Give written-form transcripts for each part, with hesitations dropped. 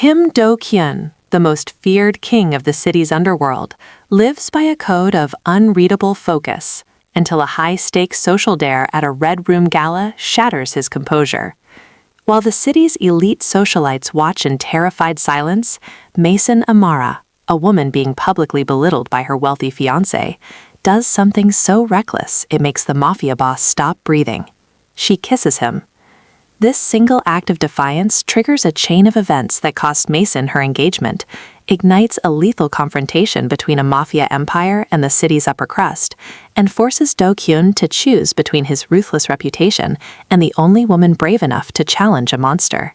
Kim Do-kyun, the most feared king of the city's underworld, lives by a code of unreadable focus until a high-stakes social dare at a Red Room gala shatters his composure. While the city's elite socialites watch in terrified silence, Mason Amara, a woman being publicly belittled by her wealthy fiancé, does something so reckless it makes the mafia boss stop breathing. She kisses him. This single act of defiance triggers a chain of events that cost Mason her engagement, ignites a lethal confrontation between a mafia empire and the city's upper crust, and forces Do-kyun to choose between his ruthless reputation and the only woman brave enough to challenge a monster.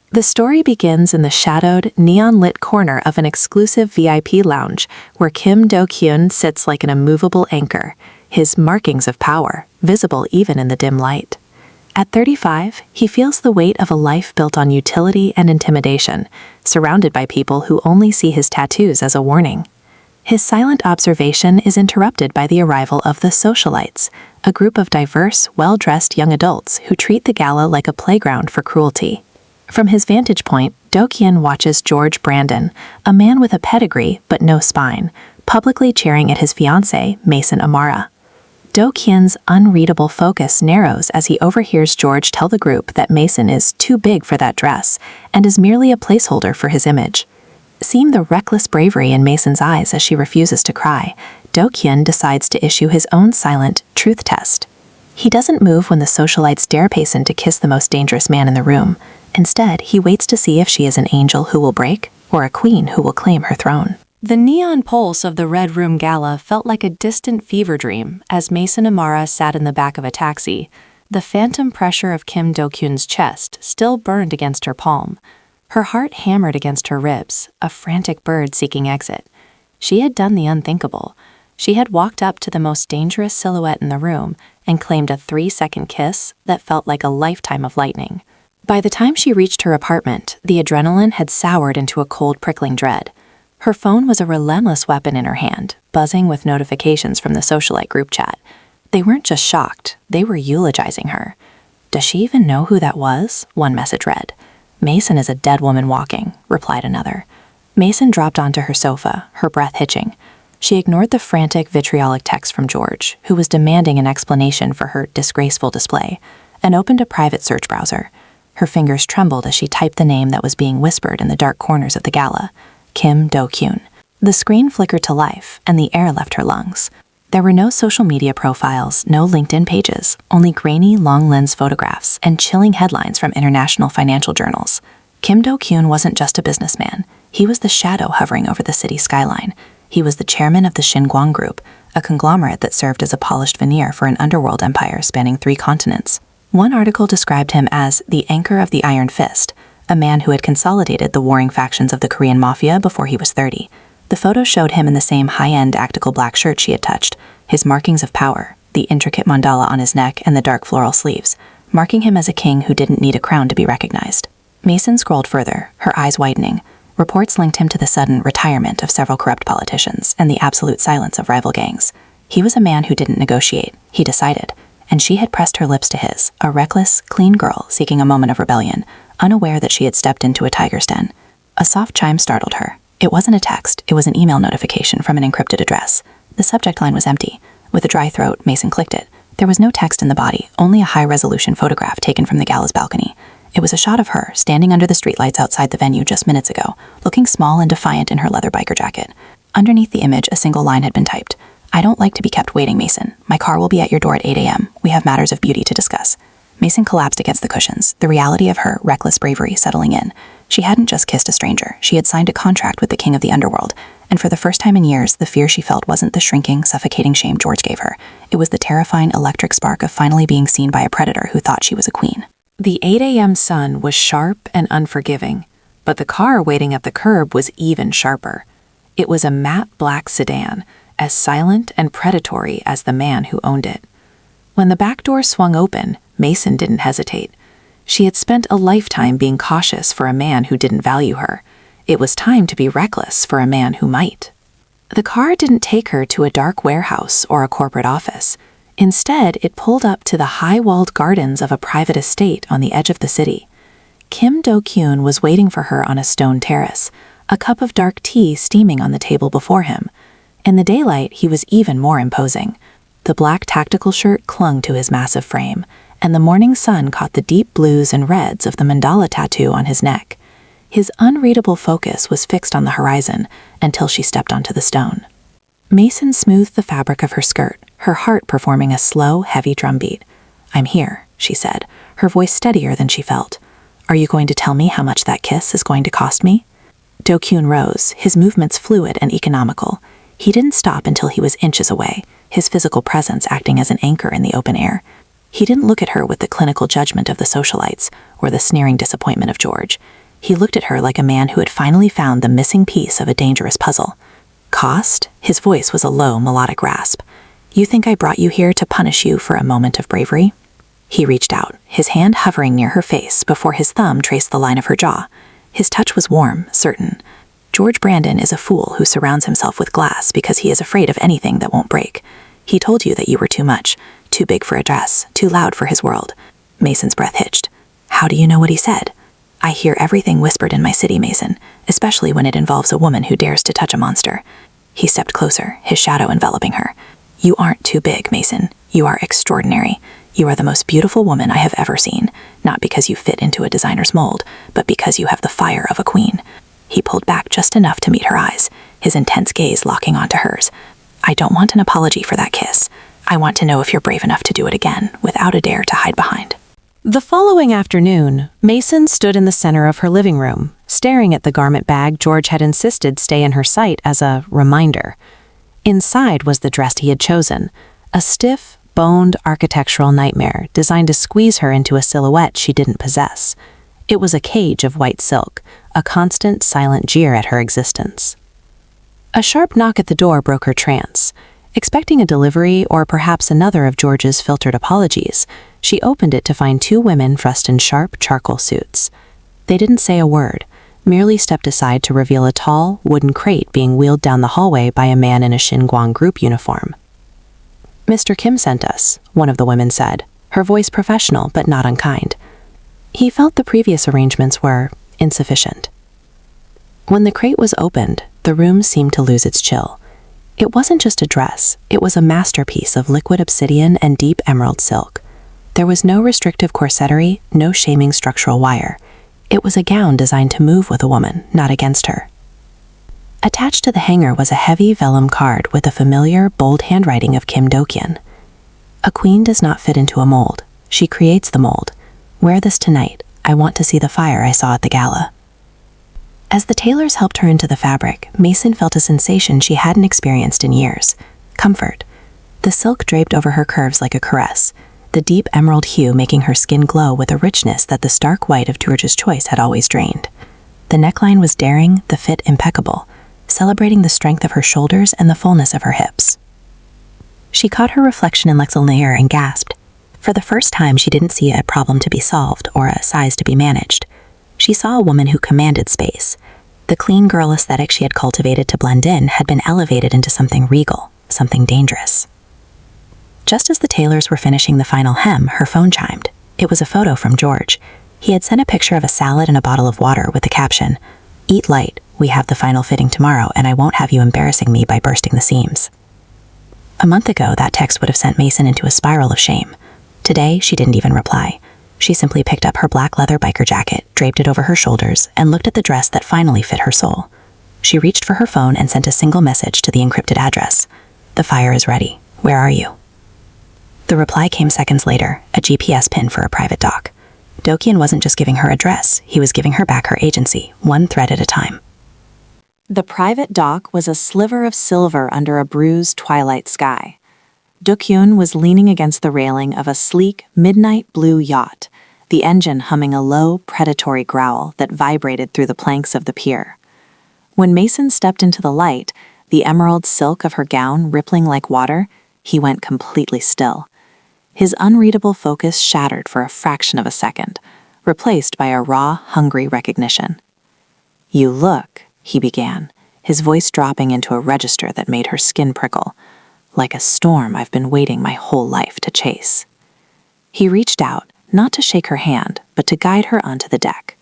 The story begins in the shadowed, neon-lit corner of an exclusive VIP lounge where Kim Do-kyun sits like an immovable anchor, his markings of power visible even in the dim light. At 35, he feels the weight of a life built on utility and intimidation, surrounded by people who only see his tattoos as a warning. His silent observation is interrupted by the arrival of the socialites, a group of diverse, well-dressed young adults who treat the gala like a playground for cruelty. From his vantage point, Do-kyun watches George Brandon, a man with a pedigree but no spine, publicly cheering at his fiancée, Mason Amara. Do-kyun's unreadable focus narrows as he overhears George tell the group that Mason is too big for that dress and is merely a placeholder for his image. Seeing the reckless bravery in Mason's eyes as she refuses to cry, Do-kyun decides to issue his own silent truth test. He doesn't move when the socialites dare Payson to kiss the most dangerous man in the room. Instead, he waits to see if she is an angel who will break or a queen who will claim her throne. The neon pulse of the Red Room gala felt like a distant fever dream as Mason Amara sat in the back of a taxi. The phantom pressure of Kim Do-kyun's chest still burned against her palm. Her heart hammered against her ribs, a frantic bird seeking exit. She had done the unthinkable. She had walked up to the most dangerous silhouette in the room and claimed a 3-second kiss that felt like a lifetime of lightning. By the time she reached her apartment, the adrenaline had soured into a cold, prickling dread. Her phone was a relentless weapon in her hand, buzzing with notifications from the socialite group chat. They weren't just shocked, they were eulogizing her. "Does she even know who that was?" one message read. "Mason is a dead woman walking," replied another. Mason dropped onto her sofa, her breath hitching. She ignored the frantic, vitriolic text from George, who was demanding an explanation for her disgraceful display, and opened a private search browser. Her fingers trembled as she typed the name that was being whispered in the dark corners of the gala. Kim Do-kyun. The screen flickered to life, and the air left her lungs. There were no social media profiles, no LinkedIn pages, only grainy, long-lens photographs and chilling headlines from international financial journals. Kim Do-kyun wasn't just a businessman. He was the shadow hovering over the city skyline. He was the chairman of the Shinguang Group, a conglomerate that served as a polished veneer for an underworld empire spanning 3 continents. One article described him as the anchor of the Iron Fist, a man who had consolidated the warring factions of the Korean mafia before he was 30. The photo showed him in the same high-end tactical black shirt she had touched, his markings of power, the intricate mandala on his neck and the dark floral sleeves, marking him as a king who didn't need a crown to be recognized. Mason scrolled further, her eyes widening. Reports linked him to the sudden retirement of several corrupt politicians and the absolute silence of rival gangs. He was a man who didn't negotiate, he decided, and she had pressed her lips to his, a reckless, clean girl seeking a moment of rebellion, unaware that she had stepped into a tiger's den. A soft chime startled her. It wasn't a text, it was an email notification from an encrypted address. The subject line was empty. With a dry throat, Mason clicked it. There was no text in the body, only a high-resolution photograph taken from the gala's balcony. It was a shot of her, standing under the streetlights outside the venue just minutes ago, looking small and defiant in her leather biker jacket. Underneath the image, a single line had been typed. "I don't like to be kept waiting, Mason. My car will be at your door at 8 a.m. We have matters of beauty to discuss." Mason collapsed against the cushions, the reality of her reckless bravery settling in. She hadn't just kissed a stranger, she had signed a contract with the king of the underworld, and for the first time in years, the fear she felt wasn't the shrinking, suffocating shame George gave her. It was the terrifying electric spark of finally being seen by a predator who thought she was a queen. The 8 a.m. sun was sharp and unforgiving, but the car waiting at the curb was even sharper. It was a matte black sedan, as silent and predatory as the man who owned it. When the back door swung open, Mason didn't hesitate. She had spent a lifetime being cautious for a man who didn't value her. It was time to be reckless for a man who might. The car didn't take her to a dark warehouse or a corporate office. Instead, it pulled up to the high-walled gardens of a private estate on the edge of the city. Kim Do-kyun was waiting for her on a stone terrace, a cup of dark tea steaming on the table before him. In the daylight, he was even more imposing. The black tactical shirt clung to his massive frame, and the morning sun caught the deep blues and reds of the mandala tattoo on his neck. His unreadable focus was fixed on the horizon until she stepped onto the stone. Mason smoothed the fabric of her skirt, her heart performing a slow, heavy drumbeat. "I'm here," she said, her voice steadier than she felt. "Are you going to tell me how much that kiss is going to cost me?" Do-kyun rose, his movements fluid and economical. He didn't stop until he was inches away, his physical presence acting as an anchor in the open air. He didn't look at her with the clinical judgment of the socialites or the sneering disappointment of George. He looked at her like a man who had finally found the missing piece of a dangerous puzzle. "Cost?" His voice was a low, melodic rasp. "You think I brought you here to punish you for a moment of bravery?" He reached out, his hand hovering near her face before his thumb traced the line of her jaw. His touch was warm, certain. George Brandon is a fool who surrounds himself with glass because he is afraid of anything that won't break. He told you that you were too much, too big for a dress, too loud for his world. Mason's breath hitched. "How do you know what he said?" "I hear everything whispered in my city, Mason, especially when it involves a woman who dares to touch a monster." He stepped closer, his shadow enveloping her. "You aren't too big, Mason. You are extraordinary. You are the most beautiful woman I have ever seen, not because you fit into a designer's mold, but because you have the fire of a queen." He pulled back just enough to meet her eyes, his intense gaze locking onto hers. "I don't want an apology for that kiss. I want to know if you're brave enough to do it again, without a dare to hide behind." The following afternoon, Mason stood in the center of her living room, staring at the garment bag George had insisted stay in her sight as a reminder. Inside was the dress he had chosen, a stiff, boned architectural nightmare designed to squeeze her into a silhouette she didn't possess. It was a cage of white silk, a constant, silent jeer at her existence. A sharp knock at the door broke her trance. Expecting a delivery or perhaps another of George's filtered apologies, she opened it to find two women dressed in sharp charcoal suits. They didn't say a word, merely stepped aside to reveal a tall, wooden crate being wheeled down the hallway by a man in a Shinguang group uniform. "Mr. Kim sent us," one of the women said, her voice professional but not unkind. He felt the previous arrangements were insufficient. When the crate was opened, the room seemed to lose its chill. It wasn't just a dress, it was a masterpiece of liquid obsidian and deep emerald silk. There was no restrictive corsettery, no shaming structural wire. It was a gown designed to move with a woman, not against her. Attached to the hanger was a heavy vellum card with a familiar, bold handwriting of Kim Do-kyun. "A queen does not fit into a mold. She creates the mold. Wear this tonight. I want to see the fire I saw at the gala." As the tailors helped her into the fabric, Mason felt a sensation she hadn't experienced in years. Comfort. The silk draped over her curves like a caress, the deep emerald hue making her skin glow with a richness that the stark white of George's choice had always drained. The neckline was daring, the fit impeccable, celebrating the strength of her shoulders and the fullness of her hips. She caught her reflection in Lex's mirror and gasped. For the first time, she didn't see a problem to be solved or a size to be managed. She saw a woman who commanded space. The clean girl aesthetic she had cultivated to blend in had been elevated into something regal, something dangerous. Just as the tailors were finishing the final hem, her phone chimed. It was a photo from George. He had sent a picture of a salad and a bottle of water with the caption, "Eat light, we have the final fitting tomorrow and I won't have you embarrassing me by bursting the seams." A month ago, that text would have sent Mason into a spiral of shame. Today, she didn't even reply. She simply picked up her black leather biker jacket, draped it over her shoulders, and looked at the dress that finally fit her soul. She reached for her phone and sent a single message to the encrypted address. "The fire is ready. Where are you?" The reply came seconds later, a GPS pin for a private dock. Do-kyun wasn't just giving her a dress, he was giving her back her agency, one thread at a time. The private dock was a sliver of silver under a bruised twilight sky. Do-kyun was leaning against the railing of a sleek, midnight blue yacht, the engine humming a low, predatory growl that vibrated through the planks of the pier. When Mason stepped into the light, the emerald silk of her gown rippling like water, he went completely still. His unreadable focus shattered for a fraction of a second, replaced by a raw, hungry recognition. "You look," he began, his voice dropping into a register that made her skin prickle, "like a storm I've been waiting my whole life to chase." He reached out, not to shake her hand, but to guide her onto the deck.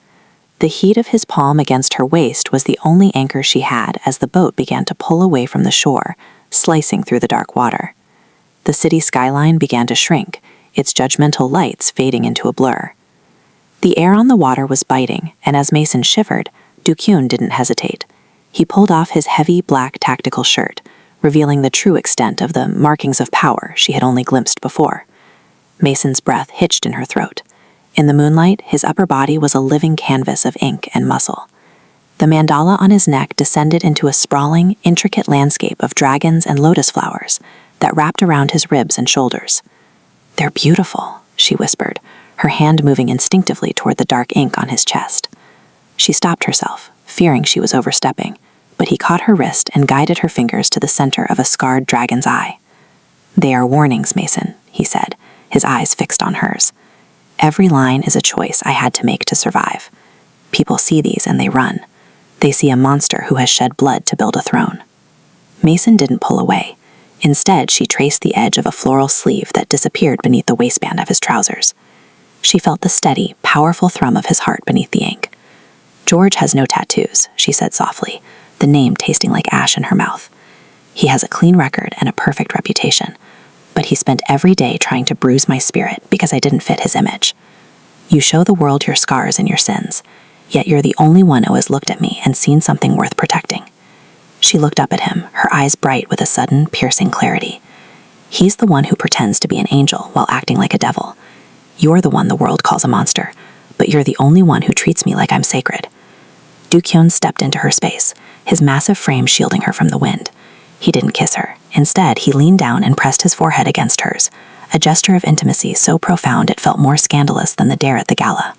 The heat of his palm against her waist was the only anchor she had as the boat began to pull away from the shore, slicing through the dark water. The city skyline began to shrink, its judgmental lights fading into a blur. The air on the water was biting, and as Mason shivered, Do-kyun didn't hesitate. He pulled off his heavy black tactical shirt, revealing the true extent of the markings of power she had only glimpsed before. Mason's breath hitched in her throat. In the moonlight, his upper body was a living canvas of ink and muscle. The mandala on his neck descended into a sprawling, intricate landscape of dragons and lotus flowers that wrapped around his ribs and shoulders. "They're beautiful," she whispered, her hand moving instinctively toward the dark ink on his chest. She stopped herself, fearing she was overstepping, but he caught her wrist and guided her fingers to the center of a scarred dragon's eye. "They are warnings, Mason," he said, his eyes fixed on hers. "Every line is a choice I had to make to survive. People see these and they run. They see a monster who has shed blood to build a throne." Mason didn't pull away. Instead, she traced the edge of a floral sleeve that disappeared beneath the waistband of his trousers. She felt the steady, powerful thrum of his heart beneath the ink. "George has no tattoos," she said softly, the name tasting like ash in her mouth. "He has a clean record and a perfect reputation, but he spent every day trying to bruise my spirit because I didn't fit his image. You show the world your scars and your sins, yet you're the only one who has looked at me and seen something worth protecting." She looked up at him, her eyes bright with a sudden, piercing clarity. "He's the one who pretends to be an angel while acting like a devil. You're the one the world calls a monster, but you're the only one who treats me like I'm sacred." Do-kyun stepped into her space, his massive frame shielding her from the wind. He didn't kiss her. Instead, he leaned down and pressed his forehead against hers, a gesture of intimacy so profound it felt more scandalous than the dare at the gala.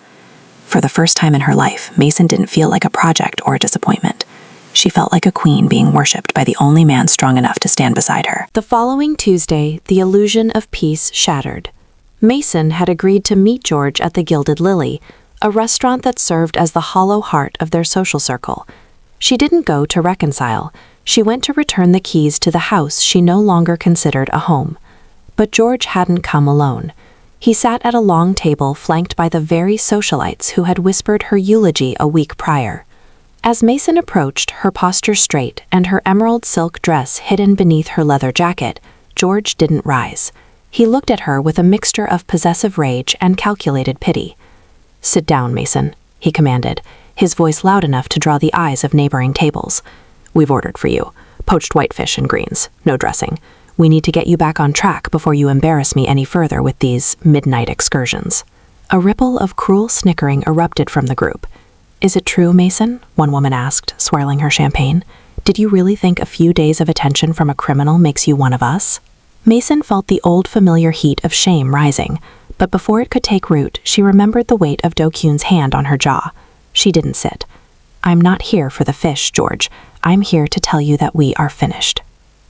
For the first time in her life, Mason didn't feel like a project or a disappointment. She felt like a queen being worshipped by the only man strong enough to stand beside her. The following Tuesday, the illusion of peace shattered. Mason had agreed to meet George at the Gilded Lily, a restaurant that served as the hollow heart of their social circle. She didn't go to reconcile. She went to return the keys to the house she no longer considered a home. But George hadn't come alone. He sat at a long table flanked by the very socialites who had whispered her eulogy a week prior. As Mason approached, her posture straight and her emerald silk dress hidden beneath her leather jacket, George didn't rise. He looked at her with a mixture of possessive rage and calculated pity. "Sit down, Mason," he commanded, his voice loud enough to draw the eyes of neighboring tables. "We've ordered for you. Poached whitefish and greens, no dressing. We need to get you back on track before you embarrass me any further with these midnight excursions." A ripple of cruel snickering erupted from the group. "Is it true, Mason?" one woman asked, swirling her champagne. "Did you really think a few days of attention from a criminal makes you one of us?" Mason felt the old familiar heat of shame rising, but before it could take root, she remembered the weight of Do-kyun's hand on her jaw. She didn't sit. "I'm not here for the fish, George. I'm here to tell you that we are finished.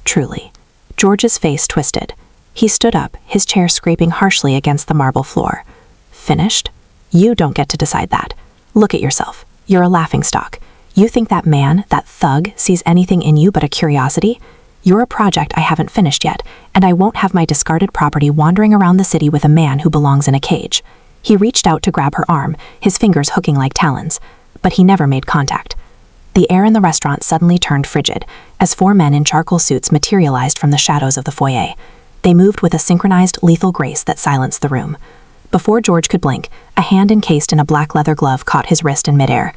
Truly." George's face twisted. He stood up, his chair scraping harshly against the marble floor. "Finished? You don't get to decide that. Look at yourself. You're a laughingstock. You think that man, that thug, sees anything in you but a curiosity? You're a project I haven't finished yet, and I won't have my discarded property wandering around the city with a man who belongs in a cage." He reached out to grab her arm, his fingers hooking like talons, but he never made contact. The air in the restaurant suddenly turned frigid, as four men in charcoal suits materialized from the shadows of the foyer. They moved with a synchronized, lethal grace that silenced the room. Before George could blink, a hand encased in a black leather glove caught his wrist in midair.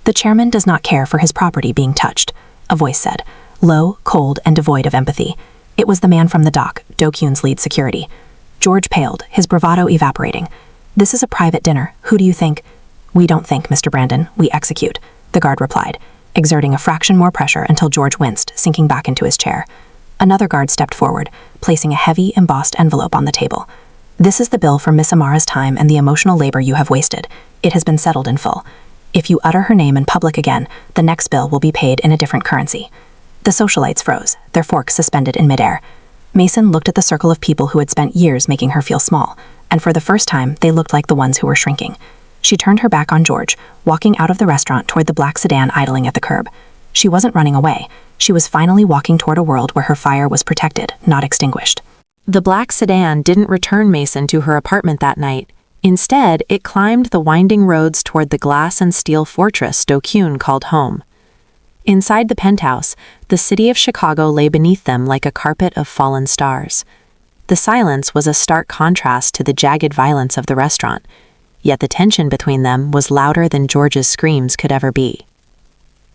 "The chairman does not care for his property being touched," a voice said, low, cold, and devoid of empathy. It was the man from the dock, Do-kyun's lead security. George paled, his bravado evaporating. "This is a private dinner. Who do you think?" "We don't think, Mr. Brandon. We execute," the guard replied, exerting a fraction more pressure until George winced, sinking back into his chair. Another guard stepped forward, placing a heavy, embossed envelope on the table. "This is the bill for Miss Amara's time and the emotional labor you have wasted. It has been settled in full. If you utter her name in public again, the next bill will be paid in a different currency." The socialites froze, their forks suspended in midair. Mason looked at the circle of people who had spent years making her feel small, and for the first time, they looked like the ones who were shrinking. She turned her back on George, walking out of the restaurant toward the black sedan idling at the curb. She wasn't running away. She was finally walking toward a world where her fire was protected, not extinguished. The black sedan didn't return Mason to her apartment that night. Instead, it climbed the winding roads toward the glass and steel fortress Do-kyun called home. Inside the penthouse, the city of Chicago lay beneath them like a carpet of fallen stars. The silence was a stark contrast to the jagged violence of the restaurant, yet the tension between them was louder than George's screams could ever be.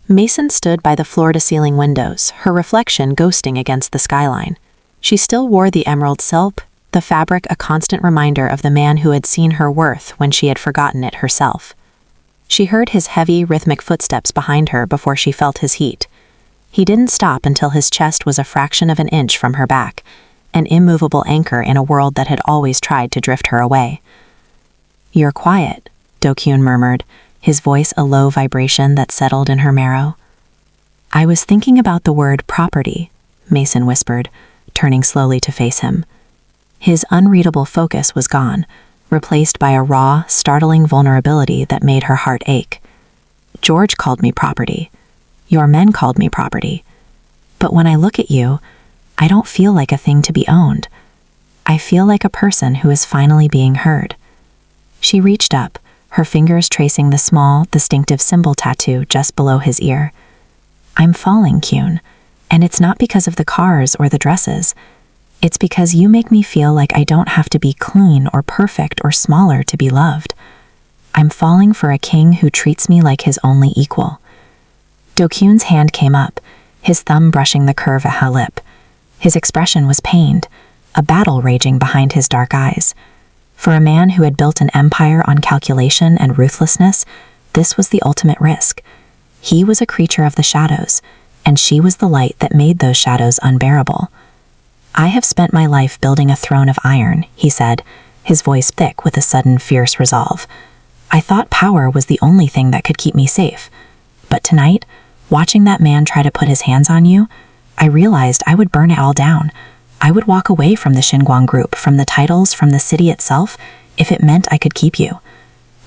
Mason stood by the floor-to-ceiling windows, her reflection ghosting against the skyline. She still wore the emerald silk, the fabric a constant reminder of the man who had seen her worth when she had forgotten it herself. She heard his heavy, rhythmic footsteps behind her before she felt his heat. He didn't stop until his chest was a fraction of an inch from her back, an immovable anchor in a world that had always tried to drift her away. "You're quiet," Do-kyun murmured, his voice a low vibration that settled in her marrow. "I was thinking about the word property," Mason whispered, turning slowly to face him. His unreadable focus was gone, replaced by a raw, startling vulnerability that made her heart ache. "George called me property. Your men called me property. But when I look at you, I don't feel like a thing to be owned. I feel like a person who is finally being heard." She reached up, her fingers tracing the small, distinctive symbol tattoo just below his ear. "I'm falling, Kyun, and it's not because of the cars or the dresses. It's because you make me feel like I don't have to be clean or perfect or smaller to be loved. I'm falling for a king who treats me like his only equal." Do-kyun's hand came up, his thumb brushing the curve of her lip. His expression was pained, a battle raging behind his dark eyes. For a man who had built an empire on calculation and ruthlessness, this was the ultimate risk. He was a creature of the shadows, and she was the light that made those shadows unbearable. "I have spent my life building a throne of iron," he said, his voice thick with a sudden fierce resolve. "I thought power was the only thing that could keep me safe. But tonight, watching that man try to put his hands on you, I realized I would burn it all down. I would walk away from the Xinguang group, from the titles, from the city itself, if it meant I could keep you.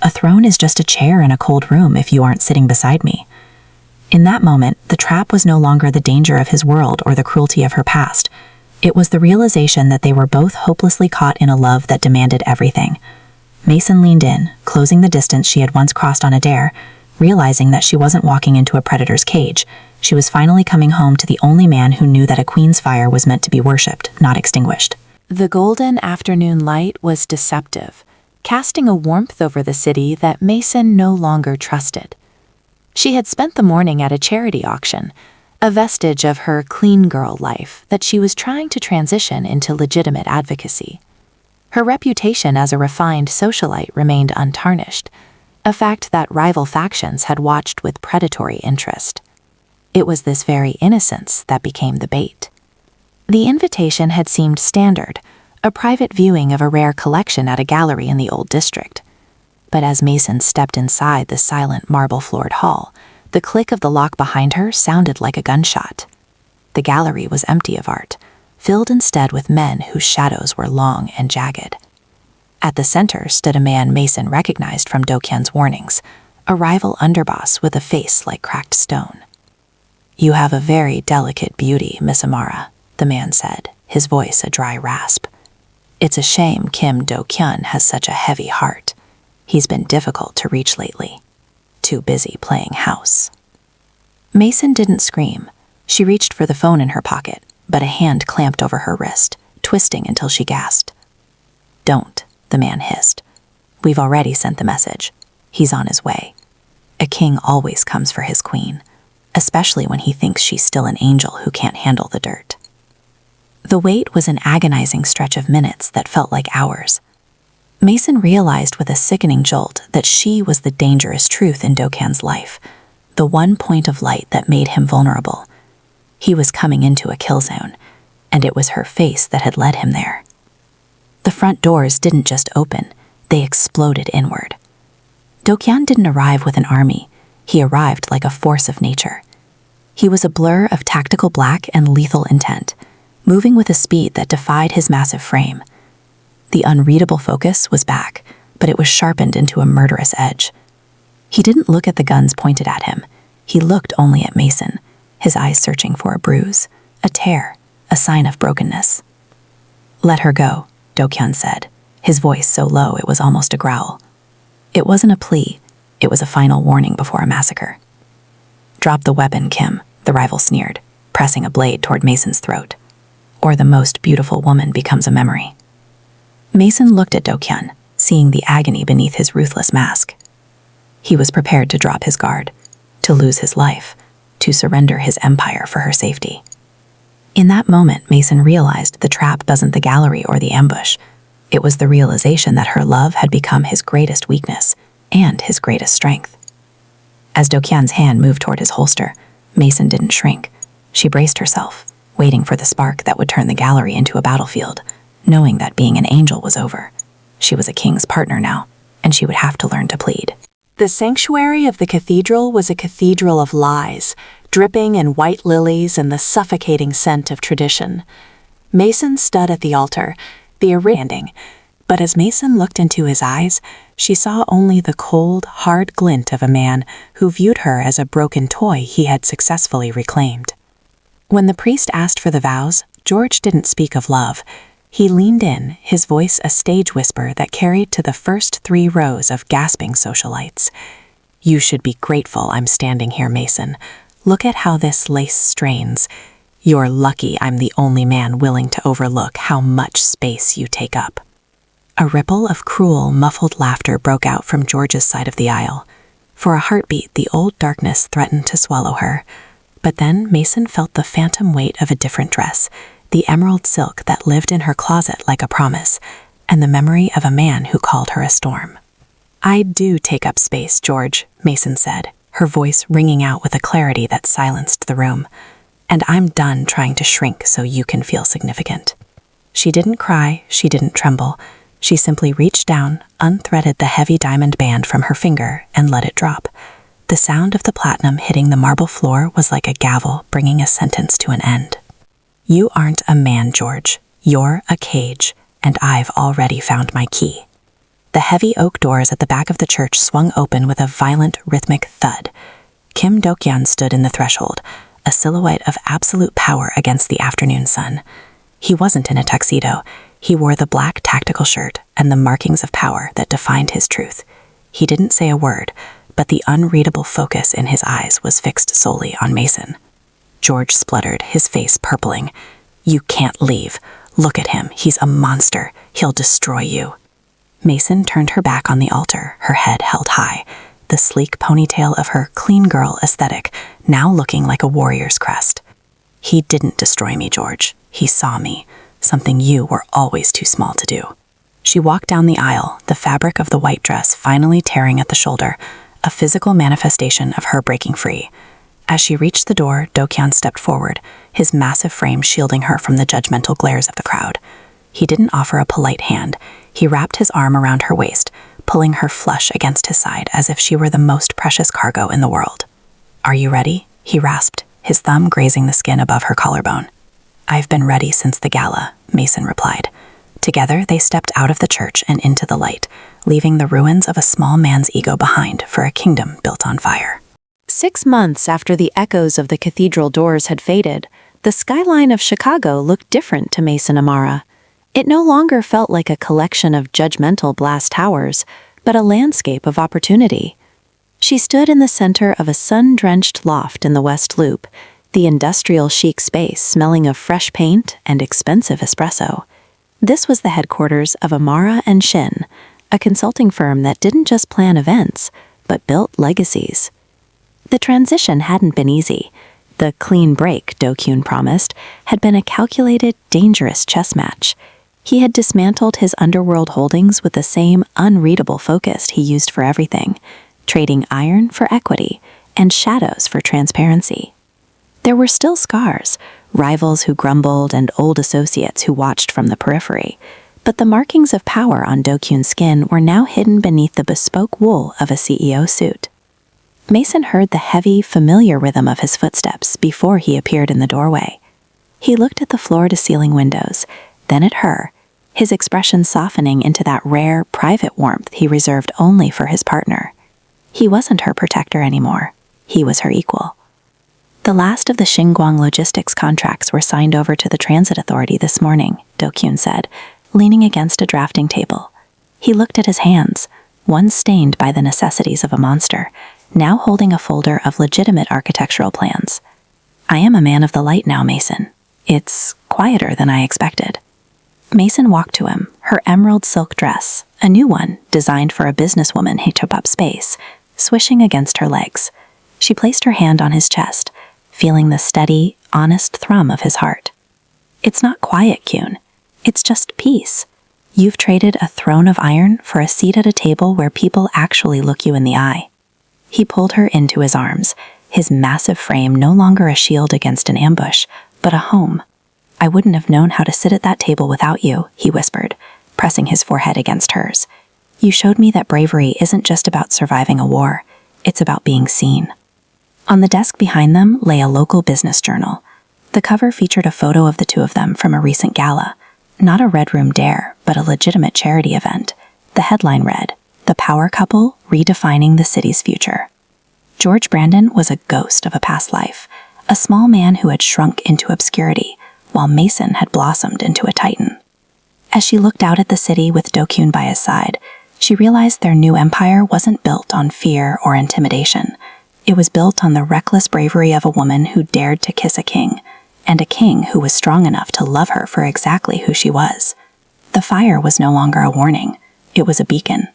A throne is just a chair in a cold room if you aren't sitting beside me." In that moment, the trap was no longer the danger of his world or the cruelty of her past. It was the realization that they were both hopelessly caught in a love that demanded everything. Mason leaned in, closing the distance she had once crossed on a dare, realizing that she wasn't walking into a predator's cage. She was finally coming home to the only man who knew that a queen's fire was meant to be worshipped, not extinguished. The golden afternoon light was deceptive, casting a warmth over the city that Mason no longer trusted. She had spent the morning at a charity auction, a vestige of her clean girl life that she was trying to transition into legitimate advocacy. Her reputation as a refined socialite remained untarnished, a fact that rival factions had watched with predatory interest. It was this very innocence that became the bait. The invitation had seemed standard, a private viewing of a rare collection at a gallery in the old district. But as Mason stepped inside the silent marble-floored hall, the click of the lock behind her sounded like a gunshot. The gallery was empty of art, filled instead with men whose shadows were long and jagged. At the center stood a man Mason recognized from Do-kyun's warnings, a rival underboss with a face like cracked stone. "You have a very delicate beauty, Miss Amara," the man said, his voice a dry rasp. "It's a shame Kim Do-kyun has such a heavy heart. He's been difficult to reach lately. Too busy playing house." Mason didn't scream. She reached for the phone in her pocket, but a hand clamped over her wrist, twisting until she gasped. "Don't," the man hissed. "We've already sent the message. He's on his way. A king always comes for his queen, especially when he thinks she's still an angel who can't handle the dirt." The wait was an agonizing stretch of minutes that felt like hours. Mason realized with a sickening jolt that she was the dangerous truth in Do-kyun's life, the one point of light that made him vulnerable. He was coming into a kill zone, and it was her face that had led him there. The front doors didn't just open, they exploded inward. Do-kyun didn't arrive with an army, he arrived like a force of nature. He was a blur of tactical black and lethal intent, moving with a speed that defied his massive frame. The unreadable focus was back, but it was sharpened into a murderous edge. He didn't look at the guns pointed at him. He looked only at Mason, his eyes searching for a bruise, a tear, a sign of brokenness. "Let her go," Do-kyun said, his voice so low it was almost a growl. It wasn't a plea, it was a final warning before a massacre. "Drop the weapon, Kim," the rival sneered, pressing a blade toward Mason's throat. "Or the most beautiful woman becomes a memory." Mason looked at Do-kyun, seeing the agony beneath his ruthless mask. He was prepared to drop his guard, to lose his life, to surrender his empire for her safety. In that moment, Mason realized the trap wasn't the gallery or the ambush. It was the realization that her love had become his greatest weakness and his greatest strength. As Do-kyun's hand moved toward his holster, Mason didn't shrink. She braced herself, waiting for the spark that would turn the gallery into a battlefield, knowing that being an angel was over. She was a king's partner now, and she would have to learn to plead. The sanctuary of the cathedral was a cathedral of lies, dripping in white lilies and the suffocating scent of tradition. Mason stood at the altar, the ending, but as Mason looked into his eyes, she saw only the cold, hard glint of a man who viewed her as a broken toy he had successfully reclaimed. When the priest asked for the vows, George didn't speak of love. He leaned in, his voice a stage whisper that carried to the first 3 rows of gasping socialites. "You should be grateful I'm standing here, Mason. Look at how this lace strains. You're lucky I'm the only man willing to overlook how much space you take up." A ripple of cruel, muffled laughter broke out from George's side of the aisle. For a heartbeat, the old darkness threatened to swallow her. But then Mason felt the phantom weight of a different dress, the emerald silk that lived in her closet like a promise, and the memory of a man who called her a storm. "I do take up space, George," Mason said, her voice ringing out with a clarity that silenced the room. "And I'm done trying to shrink so you can feel significant." She didn't cry, she didn't tremble. She simply reached down, unthreaded the heavy diamond band from her finger, and let it drop. The sound of the platinum hitting the marble floor was like a gavel bringing a sentence to an end. "You aren't a man, George. You're a cage, and I've already found my key." The heavy oak doors at the back of the church swung open with a violent, rhythmic thud. Kim Do-kyun stood in the threshold, a silhouette of absolute power against the afternoon sun. He wasn't in a tuxedo. He wore the black tactical shirt and the markings of power that defined his truth. He didn't say a word, but the unreadable focus in his eyes was fixed solely on Mason. George spluttered, his face purpling. "You can't leave. Look at him. He's a monster. He'll destroy you." Mason turned her back on the altar, her head held high, the sleek ponytail of her clean girl aesthetic now looking like a warrior's crest. "He didn't destroy me, George. He saw me, something you were always too small to do." She walked down the aisle, the fabric of the white dress finally tearing at the shoulder, a physical manifestation of her breaking free. As she reached the door, Do-kyun stepped forward, his massive frame shielding her from the judgmental glares of the crowd. He didn't offer a polite hand. He wrapped his arm around her waist, pulling her flush against his side as if she were the most precious cargo in the world. "Are you ready?" he rasped, his thumb grazing the skin above her collarbone. "I've been ready since the gala," Mason replied. Together, they stepped out of the church and into the light, leaving the ruins of a small man's ego behind for a kingdom built on fire. 6 months after the echoes of the cathedral doors had faded, the skyline of Chicago looked different to Mason Amara. It no longer felt like a collection of judgmental glass towers, but a landscape of opportunity. She stood in the center of a sun-drenched loft in the West Loop, the industrial chic space smelling of fresh paint and expensive espresso. This was the headquarters of Amara & Shin, a consulting firm that didn't just plan events, but built legacies. The transition hadn't been easy. The clean break, Do-kyun promised, had been a calculated, dangerous chess match. He had dismantled his underworld holdings with the same unreadable focus he used for everything, trading iron for equity and shadows for transparency. There were still scars, rivals who grumbled and old associates who watched from the periphery, but the markings of power on Do-kyun's skin were now hidden beneath the bespoke wool of a CEO suit. Mason heard the heavy, familiar rhythm of his footsteps before he appeared in the doorway. He looked at the floor-to-ceiling windows, then at her, his expression softening into that rare, private warmth he reserved only for his partner. He wasn't her protector anymore. He was her equal. The last of the Xinguang logistics contracts were signed over to the Transit Authority this morning, Do-kyun said, leaning against a drafting table. He looked at his hands, one stained by the necessities of a monster, now holding a folder of legitimate architectural plans. "I am a man of the light now, Mason. It's quieter than I expected." Mason walked to him, her emerald silk dress, a new one designed for a businesswoman who took up space, swishing against her legs. She placed her hand on his chest, feeling the steady, honest thrum of his heart. "It's not quiet, Kuhn. It's just peace. You've traded a throne of iron for a seat at a table where people actually look you in the eye." He pulled her into his arms, his massive frame no longer a shield against an ambush, but a home. "I wouldn't have known how to sit at that table without you," he whispered, pressing his forehead against hers. "You showed me that bravery isn't just about surviving a war, it's about being seen." On the desk behind them lay a local business journal. The cover featured a photo of the two of them from a recent gala. Not a Red Room dare, but a legitimate charity event. The headline read, "The Power Couple Redefining the City's Future." George Brandon was a ghost of a past life, a small man who had shrunk into obscurity, while Mason had blossomed into a titan. As she looked out at the city with Do-kyun by his side, she realized their new empire wasn't built on fear or intimidation. It was built on the reckless bravery of a woman who dared to kiss a king, and a king who was strong enough to love her for exactly who she was. The fire was no longer a warning, it was a beacon,